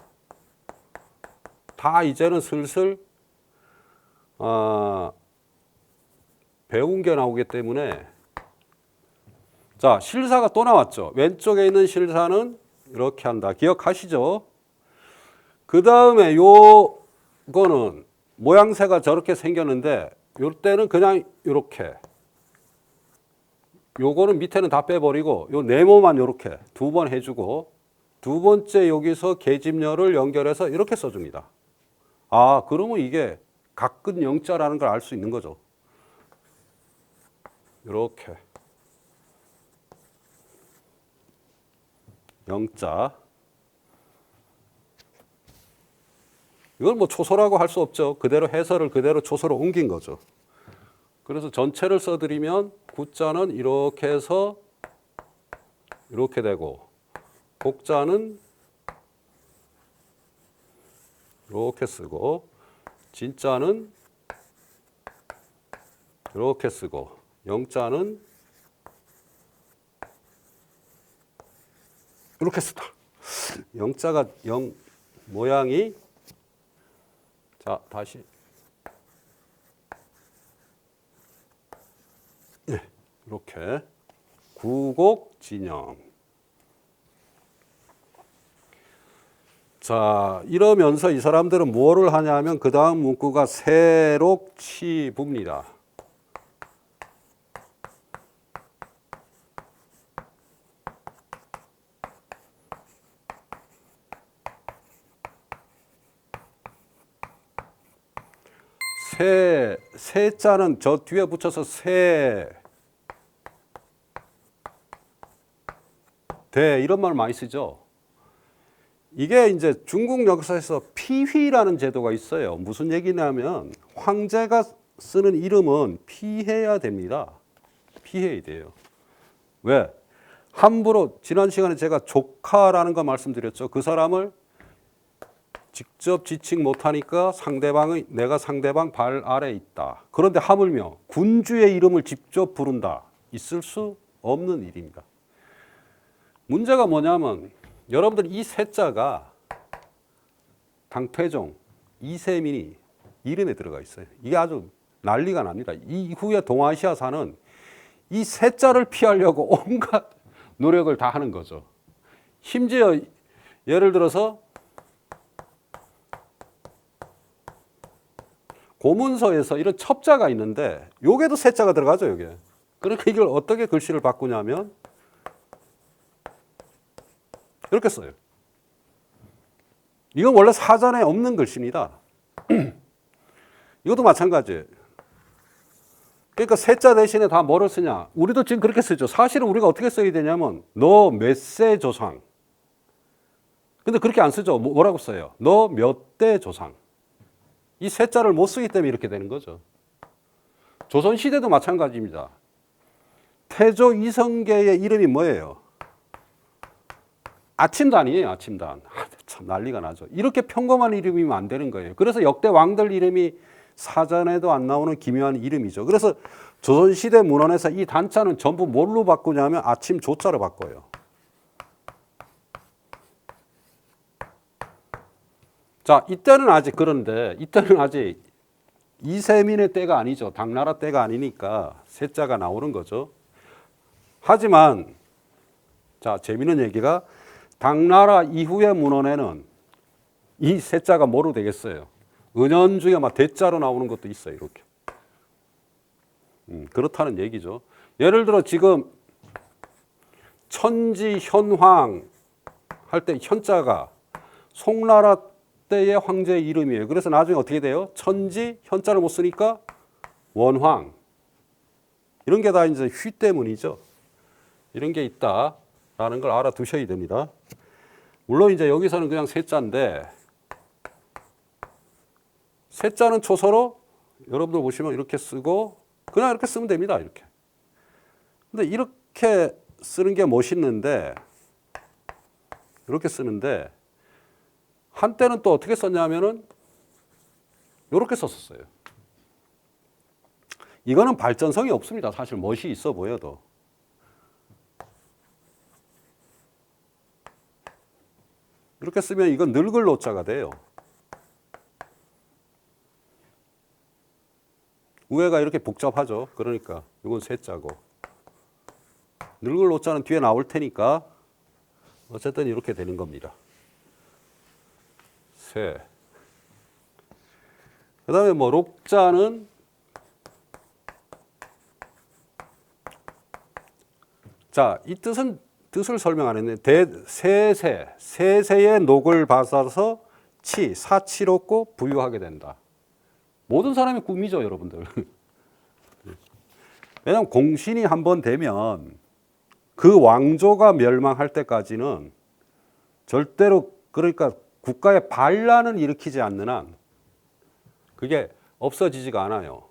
다 이제는 슬슬 배운 게 나오기 때문에. 자, 실사가 또 나왔죠. 왼쪽에 있는 실사는 이렇게 한다. 기억하시죠? 그 다음에 요거는 모양새가 저렇게 생겼는데 요 때는 그냥 이렇게. 요거는 밑에는 다 빼버리고 요 네모만 이렇게 두 번 해주고 두 번째 여기서 계집녀를 연결해서 이렇게 써줍니다. 그러면 이게 각근 영자라는 걸 알 수 있는 거죠. 이렇게 영자. 이걸 뭐 초소라고 할 수 없죠. 그대로 해설을 그대로 초소로 옮긴 거죠. 그래서 전체를 써드리면 구자는 이렇게 해서 이렇게 되고 곡자는 이렇게 쓰고 진자는 이렇게 쓰고 영자는 이렇게 쓰다. 영자가 영 모양이. 자, 다시. 네, 이렇게 구곡진영. 자, 이러면서 이 사람들은 뭐를 하냐면 그 다음 문구가 세록치부입니다. 세자는 저 뒤에 붙여서 대 이런 말 많이 쓰죠. 이게 이제 중국 역사에서 피휘라는 제도가 있어요. 무슨 얘기냐면 황제가 쓰는 이름은 피해야 됩니다. 피해야 돼요. 왜? 함부로 지난 시간에 제가 조카라는 거 말씀드렸죠. 그 사람을 직접 지칭 못하니까 내가 상대방 발 아래 있다. 그런데 하물며 군주의 이름을 직접 부른다. 있을 수 없는 일입니다. 문제가 뭐냐면 여러분들 이 세자가 당태종, 이세민이 이름에 들어가 있어요. 이게 아주 난리가 납니다. 이후에 동아시아사는 이 세자를 피하려고 온갖 노력을 다 하는 거죠. 심지어 예를 들어서 고문서에서 이런 첩자가 있는데 요게도 세자가 들어가죠, 요게. 그러니까 이걸 어떻게 글씨를 바꾸냐면 이렇게 써요. 이건 원래 사전에 없는 글씨입니다. 이것도 마찬가지예요. 그러니까 세자 대신에 다 뭐를 쓰냐? 우리도 지금 그렇게 쓰죠. 사실은 우리가 어떻게 써야 되냐면 너 몇 세 조상. 근데 그렇게 안 쓰죠. 뭐라고 써요? 너 몇 대 조상. 이 세자를 못 쓰기 때문에 이렇게 되는 거죠. 조선시대도 마찬가지입니다. 태조 이성계의 이름이 뭐예요? 아침단이에요. 아침단. 참 난리가 나죠. 이렇게 평범한 이름이면 안 되는 거예요. 그래서 역대 왕들 이름이 사전에도 안 나오는 기묘한 이름이죠. 그래서 조선시대 문헌에서 이 단자는 전부 뭘로 바꾸냐면 아침 조자로 바꿔요. 자, 이때는 아직 그런데 이때는 아직 이세민의 때가 아니죠. 당나라 때가 아니니까 세자가 나오는 거죠. 하지만 자, 재미있는 얘기가 당나라 이후의 문헌에는 이 세자가 뭐로 되겠어요? 은연중에 막 대자로 나오는 것도 있어요. 이렇게. 그렇다는 얘기죠. 예를 들어 지금 천지 현황 할 때 현자가 송나라 때의 황제의 이름이에요. 그래서 나중에 어떻게 돼요? 천지 현자를 못 쓰니까 원황. 이런 게 다 이제 휘 때문이죠. 이런 게 있다라는 걸 알아두셔야 됩니다. 물론 이제 여기서는 그냥 세자인데 세자는 초서로 여러분들 보시면 이렇게 쓰고 그냥 이렇게 쓰면 됩니다. 이렇게. 근데 이렇게 쓰는 게 멋있는데 이렇게 쓰는데 한때는 또 어떻게 썼냐면은 이렇게 썼었어요. 이거는 발전성이 없습니다. 사실 멋이 있어 보여도. 이렇게 쓰면 이건 늙을 노자가 돼요. 우회가 이렇게 복잡하죠. 그러니까 이건 세자고. 늙을 노자는 뒤에 나올 테니까 어쨌든 이렇게 되는 겁니다. 세. 그 다음에 뭐 록자는 자, 이 뜻을 설명 안 했는데 세세의 녹을 받아서 사치롭고 부유하게 된다. 모든 사람의 꿈이죠, 여러분들. 왜냐하면 공신이 한번 되면 그 왕조가 멸망할 때까지는 절대로 그러니까 국가의 반란은 일으키지 않는 한 그게 없어지지가 않아요.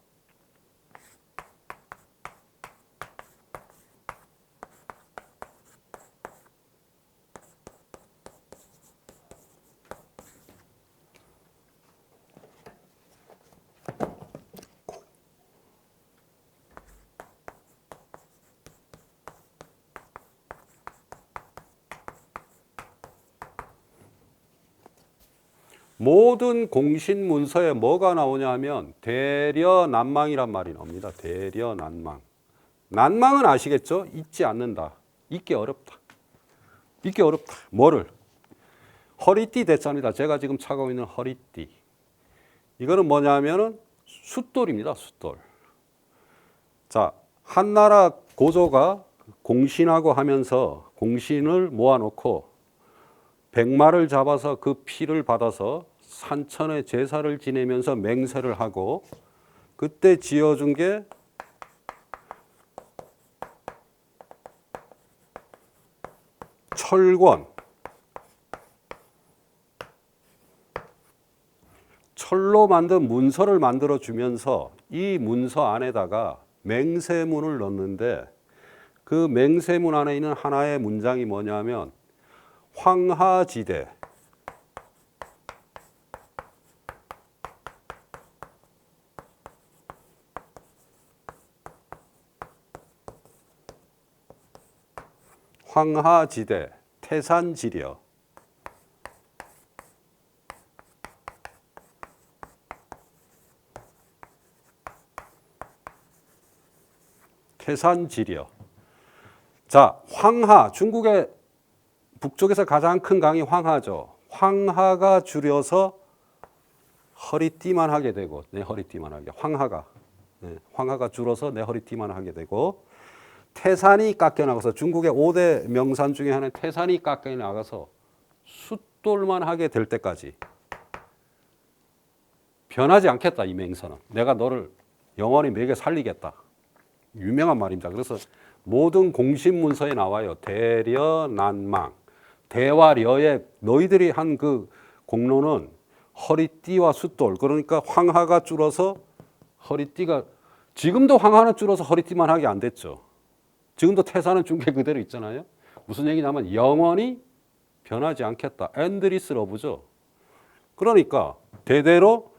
모든 공신 문서에 뭐가 나오냐 하면 대려난망이란 말이 나옵니다. 대려난망. 난망은 아시겠죠? 잊지 않는다. 잊기 어렵다. 잊기 어렵다. 뭐를? 허리띠 대자입니다. 제가 지금 차고 있는 허리띠. 이거는 뭐냐 하면은 숫돌입니다. 숫돌. 자, 한나라 고조가 공신하고 하면서 공신을 모아놓고 백마를 잡아서 그 피를 받아서 산천에 제사를 지내면서 맹세를 하고 그때 지어준 게 철권. 철로 만든 문서를 만들어 주면서 이 문서 안에다가 맹세문을 넣는데 그 맹세문 안에 있는 하나의 문장이 뭐냐면 황하지대. 황하지대, 태산지려. 태산지려. 자, 황하, 중국의 북쪽에서 가장 큰 강이 황하죠. 황하가 줄여서 허리띠만 하게 되고, 내 허리띠만 하게. 황하가. 황하가 줄어서 내 허리띠만 하게 되고, 태산이 깎여 나가서 중국의 5대 명산 중에 하나인 태산이 깎여 나가서 숫돌만 하게 될 때까지 변하지 않겠다, 이 맹서는. 내가 너를 영원히 매게 살리겠다. 유명한 말입니다. 그래서 모든 공신문서에 나와요. 대려난망. 대화려에 너희들이 한 그 공로는 허리띠와 숫돌. 그러니까 황하가 줄어서 허리띠가 지금도 황하는 줄어서 허리띠만 하게 안 됐죠. 지금도 태산은 중계 그대로 있잖아요. 무슨 얘기냐면 영원히 변하지 않겠다. 엔드리스 러브죠. 그러니까 대대로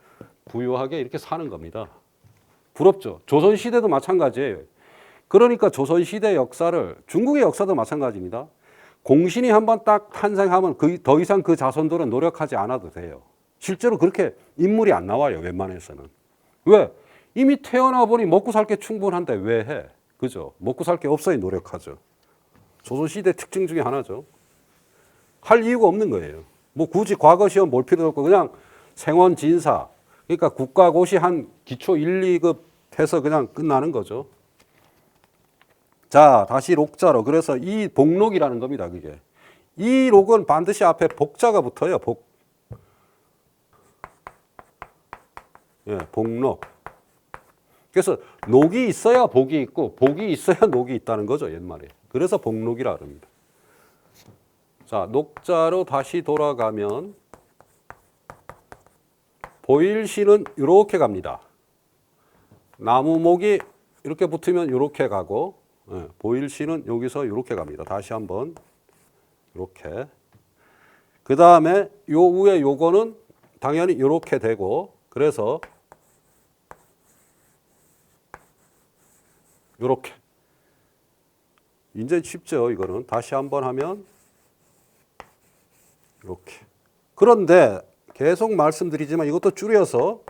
부유하게 이렇게 사는 겁니다. 부럽죠. 조선시대도 마찬가지예요. 그러니까 조선시대 역사를, 중국의 역사도 마찬가지입니다. 공신이 한번 딱 탄생하면 더 이상 그 자손들은 노력하지 않아도 돼요. 실제로 그렇게 인물이 안 나와요. 웬만해서는. 왜? 이미 태어나 보니 먹고 살 게 충분한데 왜 해? 그죠? 먹고 살 게 없어야 노력하죠. 조선시대 특징 중에 하나죠. 할 이유가 없는 거예요. 뭐 굳이 과거 시험 볼 필요도 없고 그냥 생원 진사. 그러니까 국가고시 한 기초 1, 2급 해서 그냥 끝나는 거죠. 자, 다시 록자로. 그래서 이 복록이라는 겁니다, 그게. 이 록은 반드시 앞에 복자가 붙어요, 복. 예, 복록. 그래서 녹이 있어야 복이 있고, 복이 있어야 녹이 있다는 거죠, 옛말에. 그래서 복록이라 합니다. 자, 녹자로 다시 돌아가면, 보일시는 이렇게 갑니다. 나무목이 이렇게 붙으면 이렇게 가고, 예, 보일시는 여기서 이렇게 갑니다. 다시 한번 이렇게. 그 다음에 요 위에 요거는 당연히 이렇게 되고, 그래서 이렇게. 이제 쉽죠, 이거는. 다시 한번 하면 이렇게. 그런데 계속 말씀드리지만 이것도 줄여서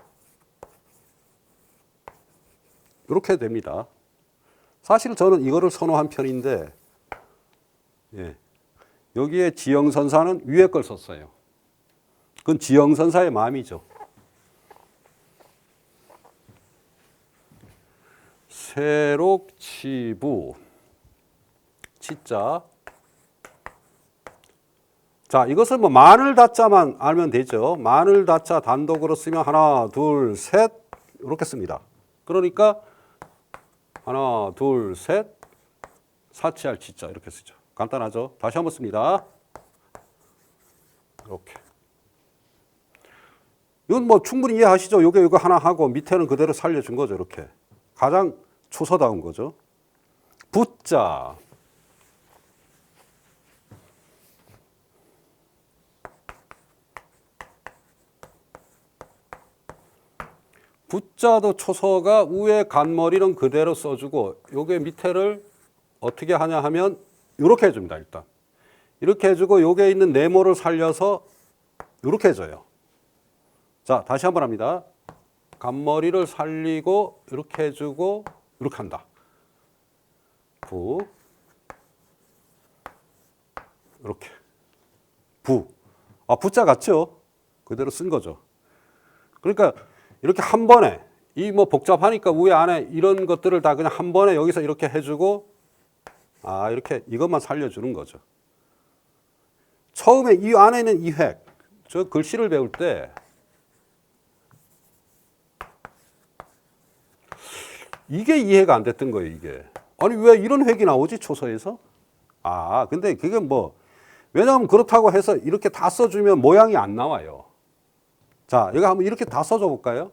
이렇게 됩니다. 사실 저는 이거를 선호한 편인데, 예, 여기에 지영선사는 위에 걸 썼어요. 그건 지영선사의 마음이죠. 세록치부, 치자. 자, 이것을 뭐 마늘 다자만 알면 되죠. 마늘 다자 단독으로 쓰면 하나, 둘, 셋 이렇게 씁니다. 그러니까 하나, 둘, 셋, 사치할 치자 이렇게 쓰죠. 간단하죠. 다시 한번 씁니다. 이렇게. 이건 뭐 충분히 이해하시죠? 요게 이거 하나 하고 밑에는 그대로 살려준 거죠. 이렇게. 가장 초서다운 거죠. 붓자. 붓자도 초서가 위에 간머리는 그대로 써주고 요게 밑에를 어떻게 하냐 하면 이렇게 해줍니다. 일단 이렇게 해주고 요게 있는 네모를 살려서 이렇게 해줘요. 자, 다시 한번 합니다. 간머리를 살리고 이렇게 해주고 이렇게 한다. 부 이렇게 부. 아, 부자 같죠? 그대로 쓴 거죠. 그러니까 이렇게 한 번에 이 뭐 복잡하니까 위에 안에 이런 것들을 다 그냥 한 번에 여기서 이렇게 해주고 아, 이렇게 이것만 살려주는 거죠. 처음에 이 안에는 이 획, 저 글씨를 배울 때 이게 이해가 안 됐던 거예요, 이게. 아니, 왜 이런 획이 나오지, 초서에서? 아, 근데 그게 뭐, 왜냐하면 그렇다고 해서 이렇게 다 써주면 모양이 안 나와요. 자, 여기 한번 이렇게 다 써줘 볼까요?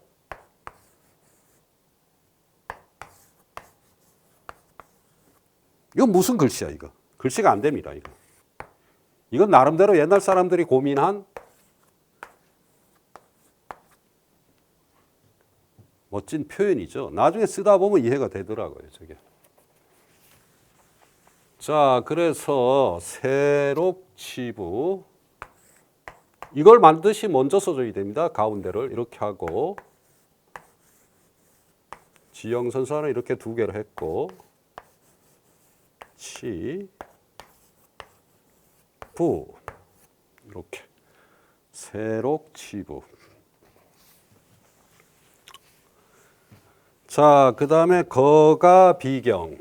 이건 무슨 글씨야, 이거? 글씨가 안 됩니다, 이거. 이건 나름대로 옛날 사람들이 고민한 멋진 표현이죠. 나중에 쓰다 보면 이해가 되더라고요, 저게. 자, 그래서 세록치부. 이걸 반드시 먼저 써줘야 됩니다. 가운데를 이렇게 하고 지형선사는 이렇게 두 개를 했고 치, 부 이렇게 세록치부. 자, 그 다음에 거가 비경.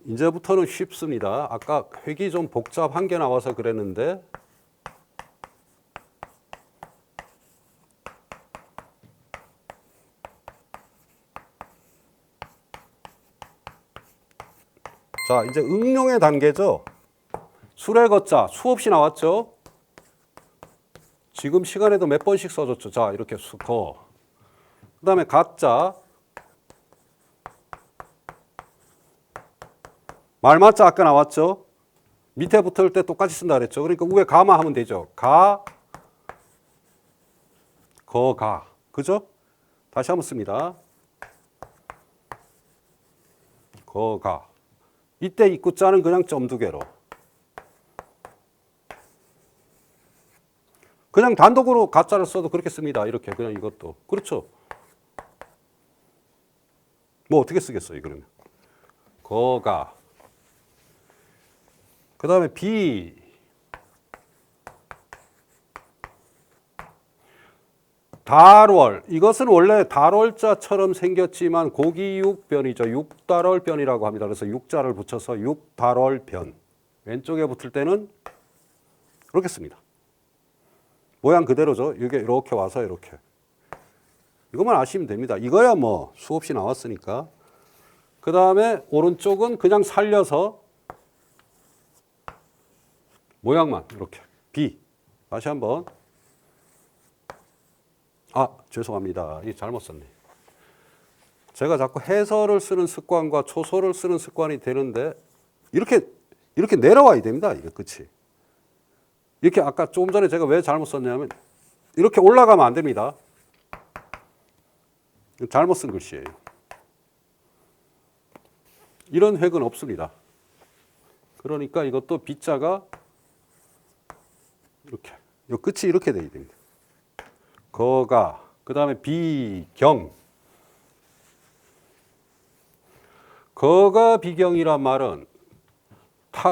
이제부터는 쉽습니다. 아까 획이 좀 복잡한 게 나와서 그랬는데 자, 이제 응용의 단계죠. 술의 거자 수없이 나왔죠. 지금 시간에도 몇 번씩 써줬죠. 자, 이렇게 거. 그 다음에 가자 말맞자 아까 나왔죠? 밑에 붙을 때 똑같이 쓴다 그랬죠? 그러니까 위에 가만 하면 되죠. 가, 거, 가. 그죠? 다시 한번 씁니다. 거, 가. 이때 입구자는 그냥 점 두 개로. 그냥 단독으로 가짜를 써도 그렇게 씁니다. 이렇게 그냥 이것도. 그렇죠? 뭐 어떻게 쓰겠어요, 그러면? 거가. 그 다음에 비. 달월. 이것은 원래 달월자처럼 생겼지만 고기육변이죠. 육달월변이라고 합니다. 그래서 육자를 붙여서 육달월변. 왼쪽에 붙을 때는 이렇게 씁니다. 모양 그대로죠. 이게 이렇게 와서 이렇게. 이것만 아시면 됩니다. 이거야 뭐 수없이 나왔으니까. 그 다음에 오른쪽은 그냥 살려서 모양만 이렇게. 비. 다시 한번. 아, 죄송합니다. 이 잘못 썼네. 제가 자꾸 해설을 쓰는 습관과 초소를 쓰는 습관이 되는데 이렇게 내려와야 됩니다. 이게 끝이. 이렇게 아까 조금 전에 제가 왜 잘못 썼냐면 이렇게 올라가면 안 됩니다. 잘못 쓴 글씨예요. 이런 획은 없습니다. 그러니까 이것도 B자가 이렇게, 이 끝이 이렇게 돼야 됩니다. 거가, 그 다음에 비경. 거가 비경이란 말은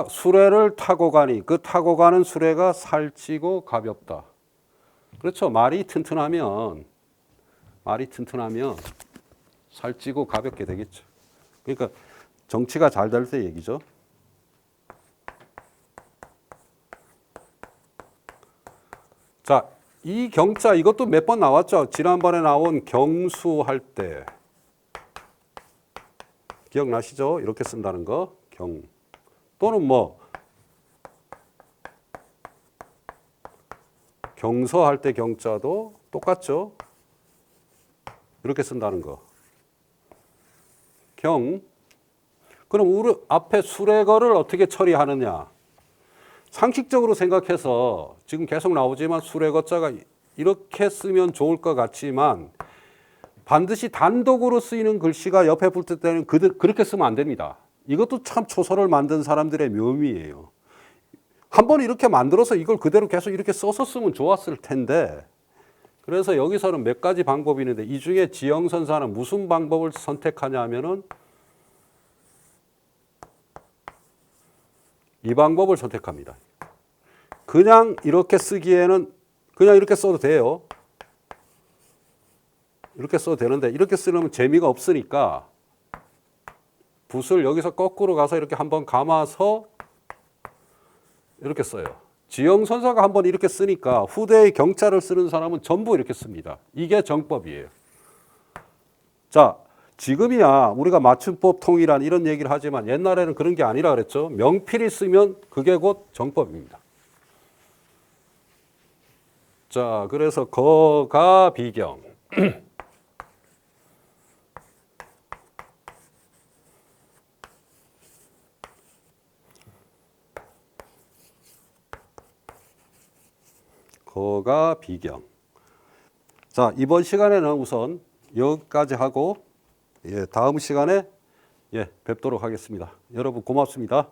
수레를 타고 가니 그 타고 가는 수레가 살찌고 가볍다. 그렇죠. 말이 튼튼하면 살찌고 가볍게 되겠죠. 그러니까 정치가 잘 될 때 얘기죠. 자, 이 경자 이것도 몇 번 나왔죠. 지난번에 나온 경수할 때 기억나시죠? 이렇게 쓴다는 거. 경. 또는 뭐 경서할 때 경자도 똑같죠. 이렇게 쓴다는 거. 경. 그럼 우리 앞에 수레거를 어떻게 처리하느냐? 상식적으로 생각해서 지금 계속 나오지만 수레거자가 이렇게 쓰면 좋을 것 같지만 반드시 단독으로 쓰이는 글씨가 옆에 붙을 때는 그렇게 쓰면 안 됩니다. 이것도 참 초소를 만든 사람들의 묘미예요. 한번 이렇게 만들어서 이걸 그대로 계속 이렇게 써서 쓰면 좋았을 텐데 그래서 여기서는 몇 가지 방법이 있는데 이 중에 지형선사는 무슨 방법을 선택하냐 하면은 이 방법을 선택합니다. 그냥 이렇게 쓰기에는 그냥 이렇게 써도 돼요. 이렇게 써도 되는데 이렇게 쓰려면 재미가 없으니까 붓을 여기서 거꾸로 가서 이렇게 한번 감아서 이렇게 써요. 지형선사가 한번 이렇게 쓰니까 후대의 경자를 쓰는 사람은 전부 이렇게 씁니다. 이게 정법이에요. 자, 지금이야 우리가 맞춤법 통일한 이런 얘기를 하지만 옛날에는 그런 게 아니라 그랬죠. 명필이 쓰면 그게 곧 정법입니다. 자, 그래서 거가 비경. 거가 비경. 자, 이번 시간에는 우선 여기까지 하고 다음 시간에 뵙도록 하겠습니다. 여러분 고맙습니다.